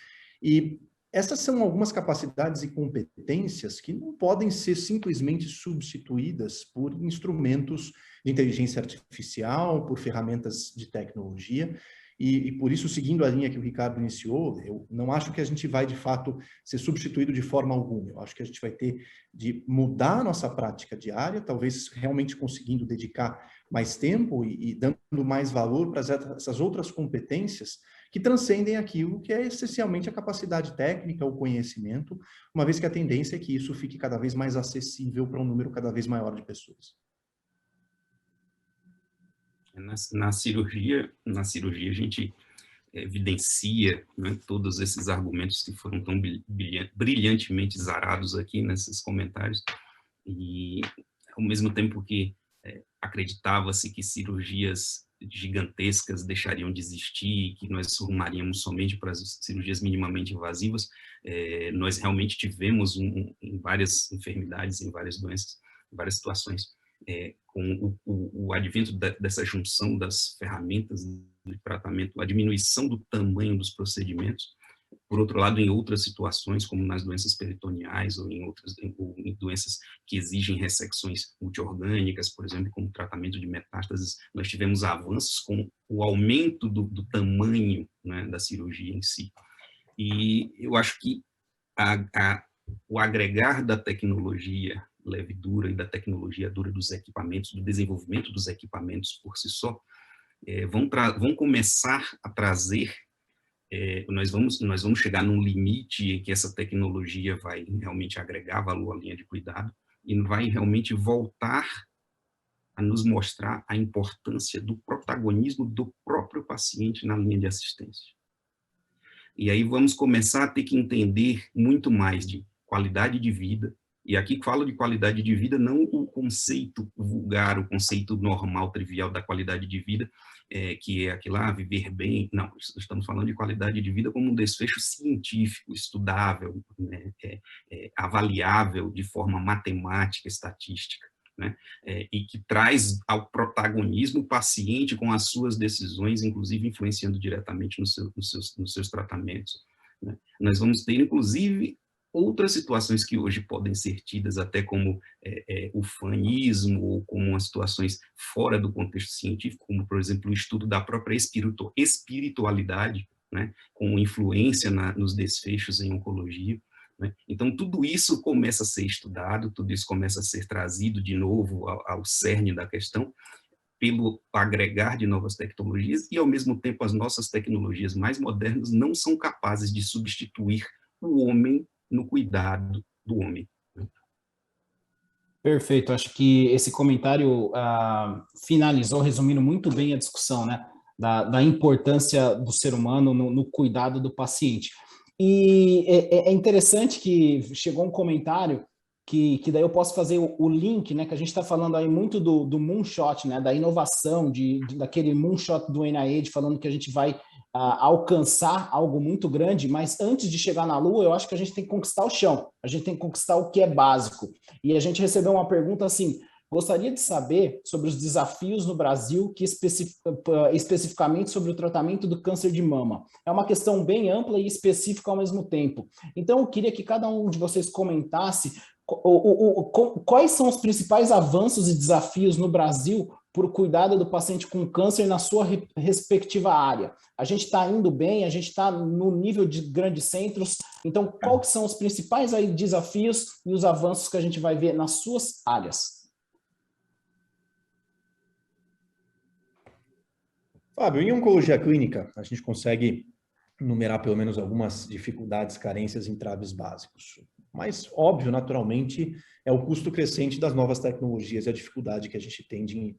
E essas são algumas capacidades e competências que não podem ser simplesmente substituídas por instrumentos de inteligência artificial, por ferramentas de tecnologia. E por isso, seguindo a linha que o Ricardo iniciou, eu não acho que a gente vai, de fato, ser substituído de forma alguma. Eu acho que a gente vai ter de mudar a nossa prática diária, talvez realmente conseguindo dedicar mais tempo e dando mais valor para essas outras competências que transcendem aquilo que é essencialmente a capacidade técnica, o conhecimento, uma vez que a tendência é que isso fique cada vez mais acessível para um número cada vez maior de pessoas. Na cirurgia a gente evidencia, né, todos esses argumentos que foram tão brilhantemente zarados aqui nesses comentários, e ao mesmo tempo que acreditava-se que cirurgias gigantescas deixariam de existir, que nós rumaríamos somente para as cirurgias minimamente invasivas, nós realmente tivemos em várias enfermidades, em várias doenças, em várias situações, com o advento dessa junção das ferramentas de tratamento, a diminuição do tamanho dos procedimentos. Por outro lado, em outras situações, como nas doenças peritoneais ou em doenças que exigem ressecções multiorgânicas, por exemplo, como tratamento de metástases, nós tivemos avanços com o aumento do tamanho, né, da cirurgia em si. E eu acho que o agregar da tecnologia leve e dura e da tecnologia dura dos equipamentos, do desenvolvimento dos equipamentos por si só, vão começar a trazer, nós vamos chegar num limite em que essa tecnologia vai realmente agregar valor à linha de cuidado e vai realmente voltar a nos mostrar a importância do protagonismo do próprio paciente na linha de assistência. E aí vamos começar a ter que entender muito mais de qualidade de vida, E aqui falo de qualidade de vida, não o conceito vulgar, o conceito normal, trivial da qualidade de vida, que é aquilo lá, viver bem. Não, estamos falando de qualidade de vida como um desfecho científico, estudável, né, avaliável de forma matemática, estatística, né, e que traz ao protagonismo o paciente com as suas decisões, inclusive influenciando diretamente nos seus tratamentos, né. Nós vamos ter, inclusive, outras situações que hoje podem ser tidas até como ufanismo, ou como as situações fora do contexto científico, como, por exemplo, o estudo da própria espiritualidade, né, com influência nos desfechos em oncologia, né? Então, tudo isso começa a ser estudado, tudo isso começa a ser trazido de novo ao cerne da questão, pelo agregar de novas tecnologias, e, ao mesmo tempo, as nossas tecnologias mais modernas não são capazes de substituir o homem no cuidado do homem. Perfeito, acho que esse comentário finalizou, resumindo muito bem a discussão, né, da importância do ser humano no cuidado do paciente. E é interessante que chegou um comentário que daí eu posso fazer o link, né, que a gente está falando aí muito do moonshot, né, da inovação, daquele moonshot do NIH, falando que a gente vai alcançar algo muito grande, mas antes de chegar na Lua, eu acho que a gente tem que conquistar o chão, a gente tem que conquistar o que é básico. E a gente recebeu uma pergunta assim: gostaria de saber sobre os desafios no Brasil, que especificamente sobre o tratamento do câncer de mama. É uma questão bem ampla e específica ao mesmo tempo. Então, eu queria que cada um de vocês comentasse quais são os principais avanços e desafios no Brasil por cuidado do paciente com câncer na sua respectiva área. A gente está indo bem, a gente está no nível de grandes centros, então quais são os principais aí desafios e os avanços que a gente vai ver nas suas áreas? Fábio, em oncologia clínica, a gente consegue numerar pelo menos algumas dificuldades, carências, entraves básicos. Mas, óbvio, naturalmente, é o custo crescente das novas tecnologias e a dificuldade que a gente tem de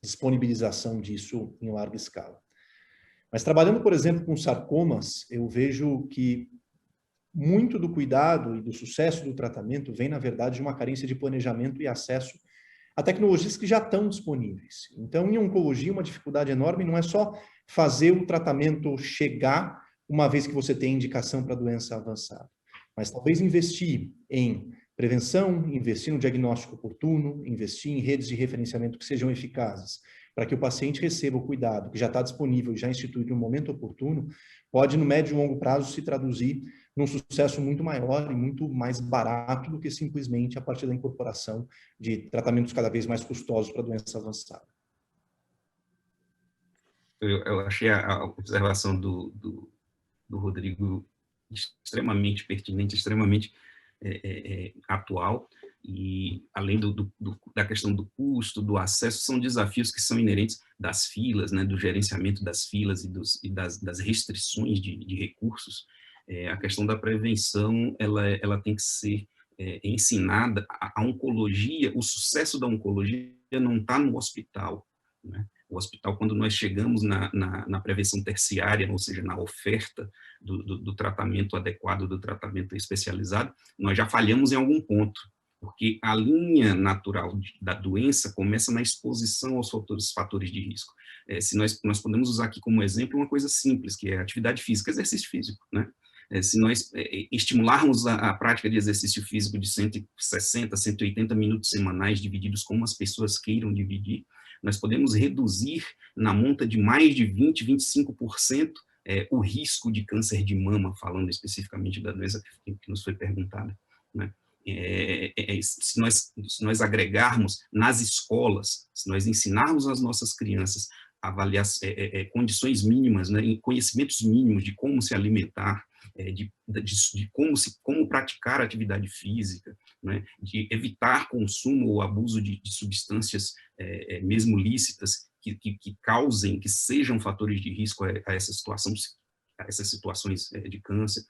disponibilização disso em larga escala. Mas trabalhando, por exemplo, com sarcomas, eu vejo que muito do cuidado e do sucesso do tratamento vem, na verdade, de uma carência de planejamento e acesso a tecnologias que já estão disponíveis. Então, em oncologia, uma dificuldade enorme não é só fazer o tratamento chegar uma vez que você tem indicação para doença avançada, mas talvez investir em prevenção, investir no diagnóstico oportuno, investir em redes de referenciamento que sejam eficazes, para que o paciente receba o cuidado que já está disponível e já instituído no momento oportuno, pode, no médio e longo prazo, se traduzir num sucesso muito maior e muito mais barato do que simplesmente a partir da incorporação de tratamentos cada vez mais custosos para doença avançada. Eu achei a observação do Rodrigo extremamente pertinente, extremamente atual, e além da questão do custo, do acesso, são desafios que são inerentes das filas, né, do gerenciamento das filas e das restrições de recursos. A questão da prevenção, ela tem que ser ensinada. A oncologia, o sucesso da oncologia não está no hospital, né? O hospital, quando nós chegamos na prevenção terciária, ou seja, na oferta do tratamento adequado, do tratamento especializado, nós já falhamos em algum ponto, porque a linha natural da doença começa na exposição aos fatores de risco. Se nós podemos usar aqui como exemplo uma coisa simples, que é a atividade física, exercício físico, né? Se nós estimularmos a prática de exercício físico de 160, 180 minutos semanais, divididos como as pessoas queiram dividir, nós podemos reduzir na monta de mais de 20, 25% o risco de câncer de mama, falando especificamente da doença que nos foi perguntada, né? Se nós agregarmos nas escolas, se nós ensinarmos às nossas crianças a avaliar condições mínimas, né, conhecimentos mínimos de como se alimentar, de como praticar atividade física, né, de evitar consumo ou abuso de substâncias mesmo lícitas que causem, que sejam fatores de risco a essas situações de câncer,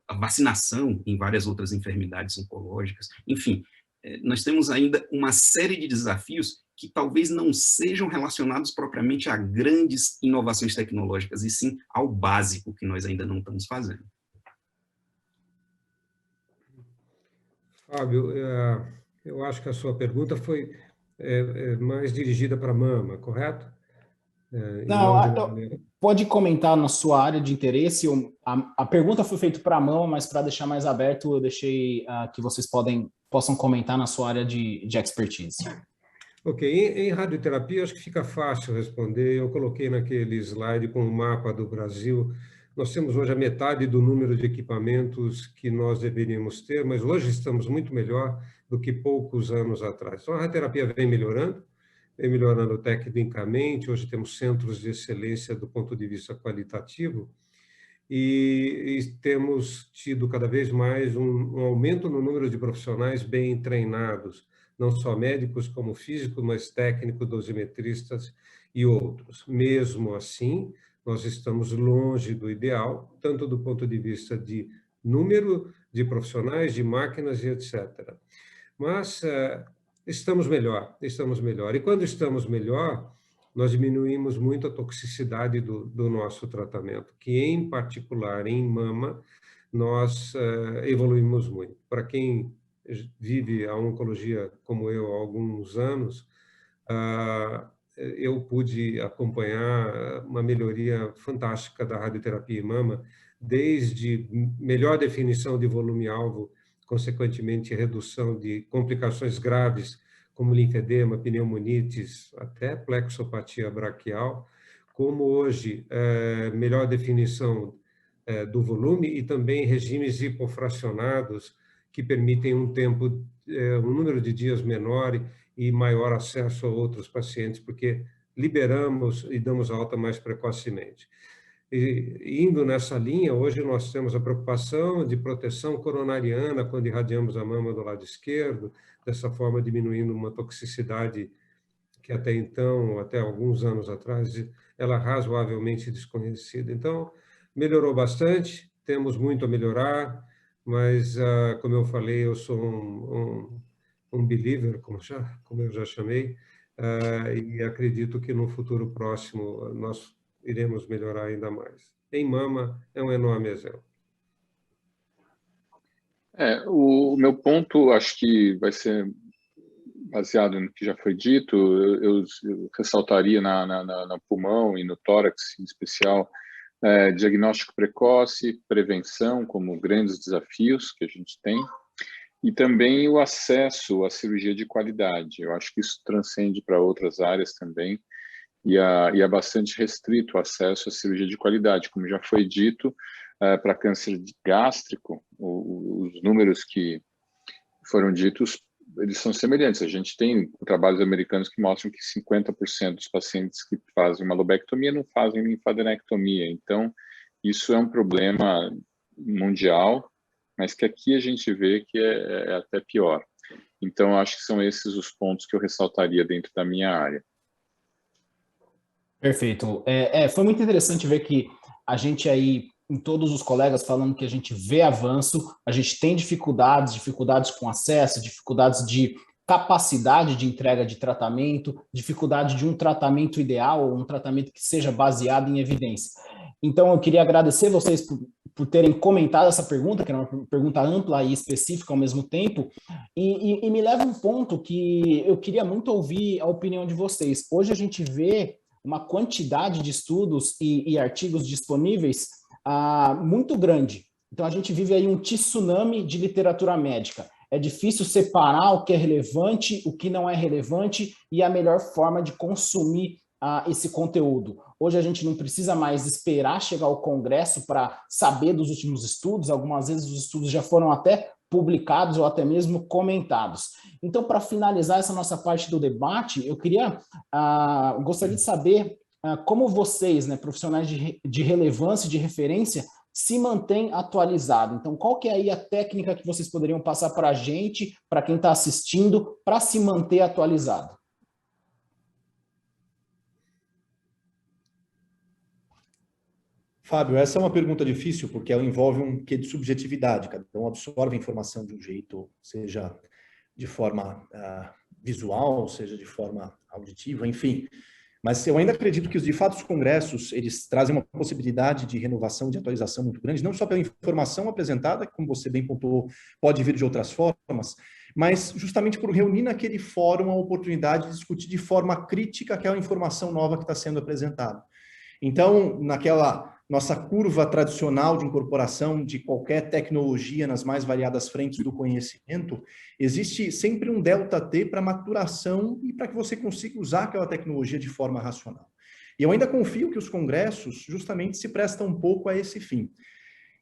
a vacinação em várias outras enfermidades oncológicas, enfim, nós temos ainda uma série de desafios que talvez não sejam relacionados propriamente a grandes inovações tecnológicas, e sim ao básico que nós ainda não estamos fazendo. Fábio, eu acho que a sua pergunta foi mais dirigida para a mama, correto? E Não, não de uma maneira... pode comentar na sua área de interesse. A pergunta foi feita para a mão, mas para deixar mais aberto, eu deixei que vocês possam comentar na sua área de expertise. Ok, em radioterapia, acho que fica fácil responder. Eu coloquei naquele slide com o mapa do Brasil. Nós temos hoje a metade do número de equipamentos que nós deveríamos ter, mas hoje estamos muito melhor do que poucos anos atrás. Então, a radioterapia vem melhorando tecnicamente. Hoje temos centros de excelência do ponto de vista qualitativo e temos tido cada vez mais um aumento no número de profissionais bem treinados, não só médicos como físicos, mas técnicos, dosimetristas e outros. Mesmo assim, nós estamos longe do ideal, tanto do ponto de vista de número de profissionais, de máquinas e etc. Mas estamos melhor. E quando estamos melhor, nós diminuímos muito a toxicidade do nosso tratamento, que, em particular, em mama, nós evoluímos muito. Para quem vive a oncologia como eu há alguns anos, eu pude acompanhar uma melhoria fantástica da radioterapia em mama, desde melhor definição de volume-alvo, consequentemente redução de complicações graves, como linfedema, pneumonites, até plexopatia braquial, como hoje melhor definição do volume e também regimes hipofracionados que permitem um número de dias menor e maior acesso a outros pacientes, porque liberamos e damos alta mais precocemente. E, indo nessa linha, hoje nós temos a preocupação de proteção coronariana quando irradiamos a mama do lado esquerdo, dessa forma diminuindo uma toxicidade que até então, até alguns anos atrás, ela razoavelmente desconhecida. Então, melhorou bastante, temos muito a melhorar, mas, como eu falei, eu sou um believer, como eu já chamei, e acredito que no futuro próximo nós iremos melhorar ainda mais. Em mama, é um enorme exemplo. O meu ponto, acho que vai ser baseado no que já foi dito. Eu ressaltaria no pulmão e no tórax, em especial, diagnóstico precoce, prevenção como grandes desafios que a gente tem, e também o acesso à cirurgia de qualidade. Eu acho que isso transcende para outras áreas também, e é bastante restrito o acesso à cirurgia de qualidade. Como já foi dito, para câncer gástrico, os números que foram ditos, eles são semelhantes. A gente tem trabalhos americanos que mostram que 50% dos pacientes que fazem uma lobectomia não fazem linfadenectomia. Então, isso é um problema mundial, mas que aqui a gente vê que é até pior. Então, acho que são esses os pontos que eu ressaltaria dentro da minha área. Perfeito. Foi muito interessante ver que a gente aí, em todos os colegas falando que a gente vê avanço, a gente tem dificuldades com acesso, dificuldades de capacidade de entrega de tratamento, dificuldade de um tratamento ideal, um tratamento que seja baseado em evidência. Então, eu queria agradecer vocês por terem comentado essa pergunta, que era uma pergunta ampla e específica ao mesmo tempo, e me leva a um ponto que eu queria muito ouvir a opinião de vocês. Hoje a gente vê uma quantidade de estudos e artigos disponíveis muito grande. Então, a gente vive aí um tsunami de literatura médica. É difícil separar o que é relevante, o que não é relevante e a melhor forma de consumir esse conteúdo. Hoje a gente não precisa mais esperar chegar ao Congresso para saber dos últimos estudos. Algumas vezes os estudos já foram até publicados ou até mesmo comentados. Então, para finalizar essa nossa parte do debate, eu gostaria de saber como vocês, né, profissionais de relevância e de referência, se mantêm atualizados. Então, qual que é aí a técnica que vocês poderiam passar para a gente, para quem está assistindo, para se manter atualizado? Fábio, essa é uma pergunta difícil, porque ela envolve um quê de subjetividade. Cada um absorve a informação de um jeito, seja de forma visual, seja de forma auditiva, enfim. Mas eu ainda acredito que, de fato, os congressos, eles trazem uma possibilidade de renovação, de atualização muito grande, não só pela informação apresentada, que, como você bem pontuou, pode vir de outras formas, mas justamente por reunir naquele fórum a oportunidade de discutir de forma crítica aquela informação nova que está sendo apresentada. Então, naquela nossa curva tradicional de incorporação de qualquer tecnologia nas mais variadas frentes do conhecimento, existe sempre um delta T para maturação e para que você consiga usar aquela tecnologia de forma racional. E eu ainda confio que os congressos justamente se prestam um pouco a esse fim.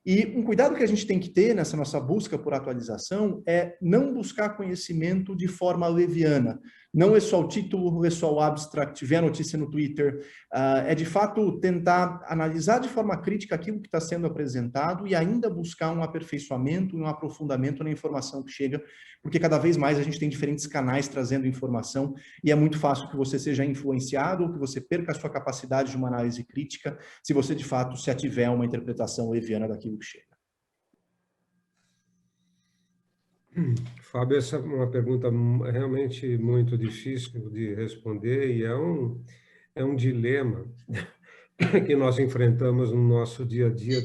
E um cuidado que a gente tem que ter nessa nossa busca por atualização é não buscar conhecimento de forma leviana. Não é só o título, é só o abstract, ver a notícia no Twitter. É de fato tentar analisar de forma crítica aquilo que está sendo apresentado e ainda buscar um aperfeiçoamento e um aprofundamento na informação que chega, porque cada vez mais a gente tem diferentes canais trazendo informação e é muito fácil que você seja influenciado ou que você perca a sua capacidade de uma análise crítica se você de fato se ativer a uma interpretação leviana daquilo que chega. Fábio, essa é uma pergunta realmente muito difícil de responder e é um dilema que nós enfrentamos no nosso dia a dia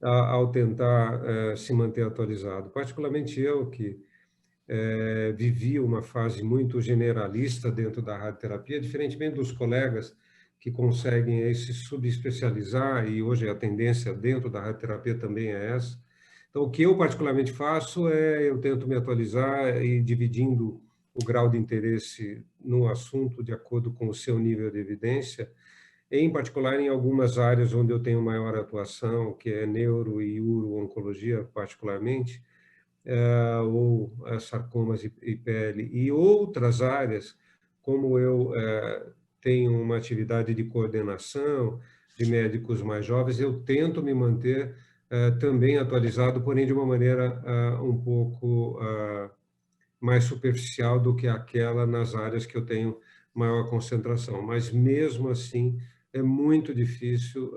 ao tentar se manter atualizado. Particularmente eu, que vivi uma fase muito generalista dentro da radioterapia, diferentemente dos colegas que conseguem aí se subespecializar, e hoje a tendência dentro da radioterapia também é essa. Então, o que eu particularmente faço eu tento me atualizar e dividindo o grau de interesse no assunto de acordo com o seu nível de evidência, em particular em algumas áreas onde eu tenho maior atuação, que é neuro e uro-oncologia particularmente, ou sarcomas e pele, e outras áreas, como eu tenho uma atividade de coordenação de médicos mais jovens, eu tento me manter também atualizado, porém de uma maneira um pouco mais superficial do que aquela nas áreas que eu tenho maior concentração. Mas mesmo assim é muito difícil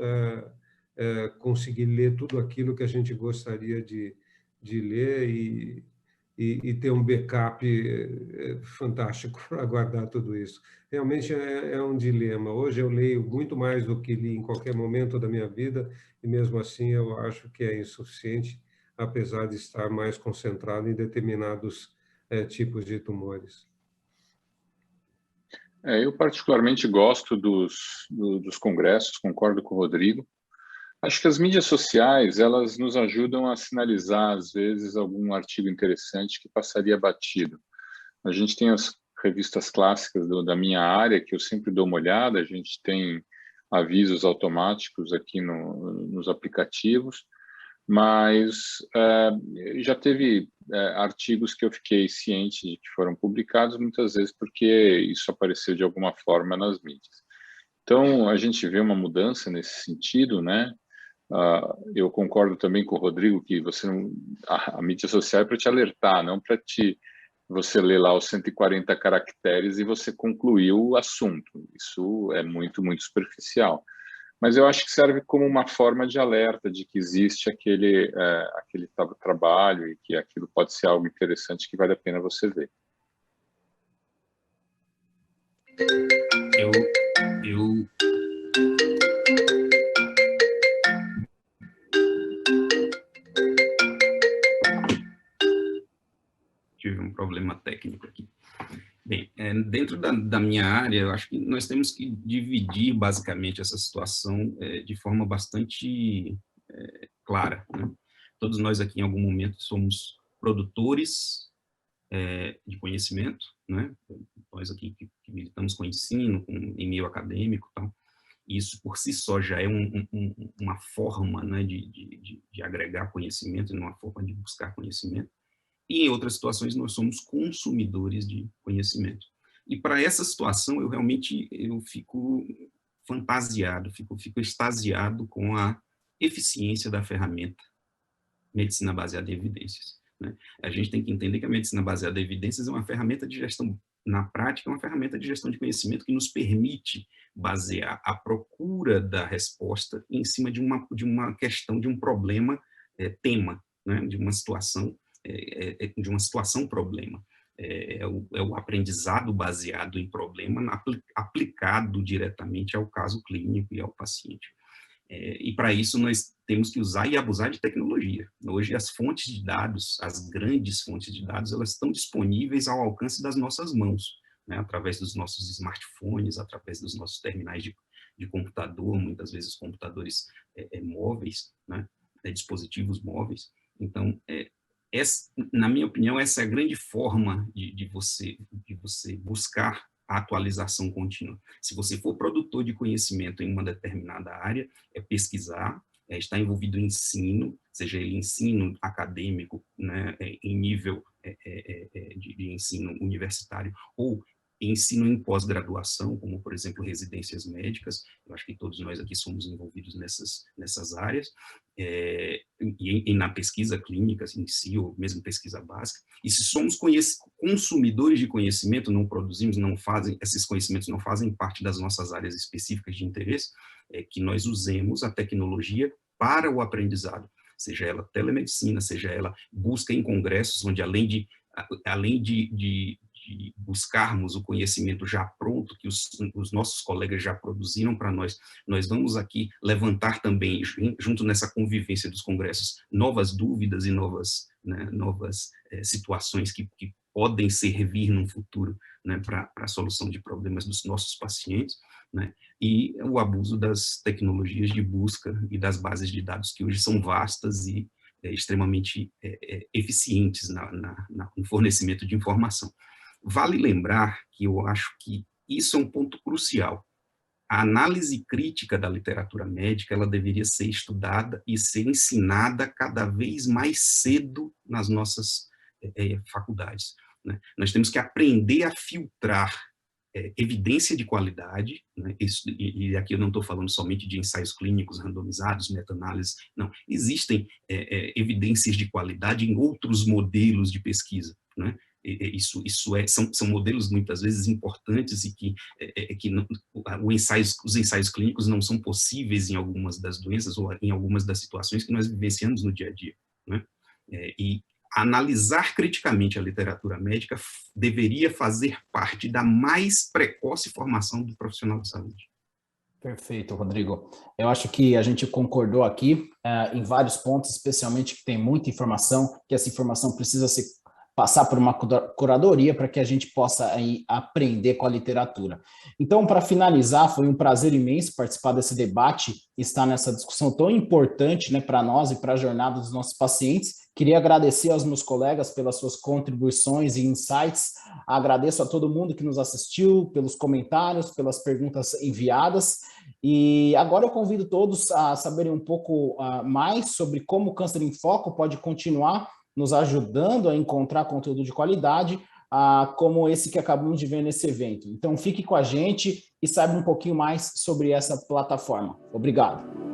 conseguir ler tudo aquilo que a gente gostaria de ler e ter um backup fantástico para guardar tudo isso. Realmente é um dilema. Hoje eu leio muito mais do que li em qualquer momento da minha vida e mesmo assim eu acho que é insuficiente, apesar de estar mais concentrado em determinados tipos de tumores. Eu particularmente gosto dos congressos, concordo com o Rodrigo. Acho que as mídias sociais, elas nos ajudam a sinalizar, às vezes, algum artigo interessante que passaria batido. A gente tem as revistas clássicas da minha área, que eu sempre dou uma olhada, a gente tem avisos automáticos aqui nos aplicativos, mas já teve artigos que eu fiquei ciente de que foram publicados, muitas vezes porque isso apareceu de alguma forma nas mídias. Então, a gente vê uma mudança nesse sentido, né? Eu concordo também com o Rodrigo que a mídia social é para te alertar, não para você ler lá os 140 caracteres e você concluiu o assunto. Isso é muito, muito superficial. Mas eu acho que serve como uma forma de alerta de que existe aquele trabalho e que aquilo pode ser algo interessante que vale a pena você ver. Eu tive um problema técnico aqui. Bem, dentro da minha área, eu acho que nós temos que dividir, basicamente, essa situação de forma bastante clara, né? Todos nós aqui, em algum momento, somos produtores de conhecimento, né? Nós aqui que militamos com ensino, em meio acadêmico e tal. Isso, por si só, já é uma forma, né, de agregar conhecimento, uma forma de buscar conhecimento. E em outras situações nós somos consumidores de conhecimento. E para essa situação eu fico fantasiado, fico extasiado com a eficiência da ferramenta medicina baseada em evidências, né? A gente tem que entender que a medicina baseada em evidências é uma ferramenta de gestão, na prática, é uma ferramenta de gestão de conhecimento que nos permite basear a procura da resposta em cima de uma questão, de um problema, tema, né? De uma situação problema. é o aprendizado baseado em problema aplicado diretamente ao caso clínico e ao paciente. E para isso nós temos que usar e abusar de tecnologia. Hoje as fontes de dados, as grandes fontes de dados, elas estão disponíveis ao alcance das nossas mãos, né, através dos nossos smartphones, através dos nossos terminais de computador, muitas vezes computadores móveis, né, dispositivos móveis. Então, na minha opinião, essa é a grande forma de você buscar a atualização contínua. Se você for produtor de conhecimento em uma determinada área, é pesquisar, estar envolvido em ensino, seja ele ensino acadêmico, né, em nível de ensino universitário, ou ensino em pós-graduação, como, por exemplo, residências médicas. Eu acho que todos nós aqui somos envolvidos nessas áreas, e na pesquisa clínica em si, ou mesmo pesquisa básica. E se somos consumidores de conhecimento, não produzimos, esses conhecimentos não fazem parte das nossas áreas específicas de interesse, que nós usemos a tecnologia para o aprendizado, seja ela telemedicina, seja ela busca em congressos, onde além de buscarmos o conhecimento já pronto, que os nossos colegas já produziram para nós vamos aqui levantar também, junto nessa convivência dos congressos, novas dúvidas e novas situações que podem servir no futuro, né, para a solução de problemas dos nossos pacientes, né, e o abuso das tecnologias de busca e das bases de dados que hoje são vastas e extremamente eficientes no fornecimento de informação. Vale lembrar que eu acho que isso é um ponto crucial. A análise crítica da literatura médica, ela deveria ser estudada e ser ensinada cada vez mais cedo nas nossas faculdades, né? Nós temos que aprender a filtrar evidência de qualidade, né? E aqui eu não estou falando somente de ensaios clínicos randomizados, meta-análises, não. Existem evidências de qualidade em outros modelos de pesquisa, né? São modelos muitas vezes importantes e que os ensaios clínicos não são possíveis em algumas das doenças ou em algumas das situações que nós vivenciamos no dia a dia, né? E analisar criticamente a literatura médica deveria fazer parte da mais precoce formação do profissional de saúde. Perfeito, Rodrigo. Eu acho que a gente concordou aqui em vários pontos, especialmente que tem muita informação, que essa informação precisa passar por uma curadoria para que a gente possa aí aprender com a literatura. Então, para finalizar, foi um prazer imenso participar desse debate, estar nessa discussão tão importante, né, para nós e para a jornada dos nossos pacientes. Queria agradecer aos meus colegas pelas suas contribuições e insights. Agradeço a todo mundo que nos assistiu, pelos comentários, pelas perguntas enviadas. E agora eu convido todos a saberem um pouco mais sobre como o Câncer em Foco pode continuar nos ajudando a encontrar conteúdo de qualidade, como esse que acabamos de ver nesse evento. Então, fique com a gente e saiba um pouquinho mais sobre essa plataforma. Obrigado.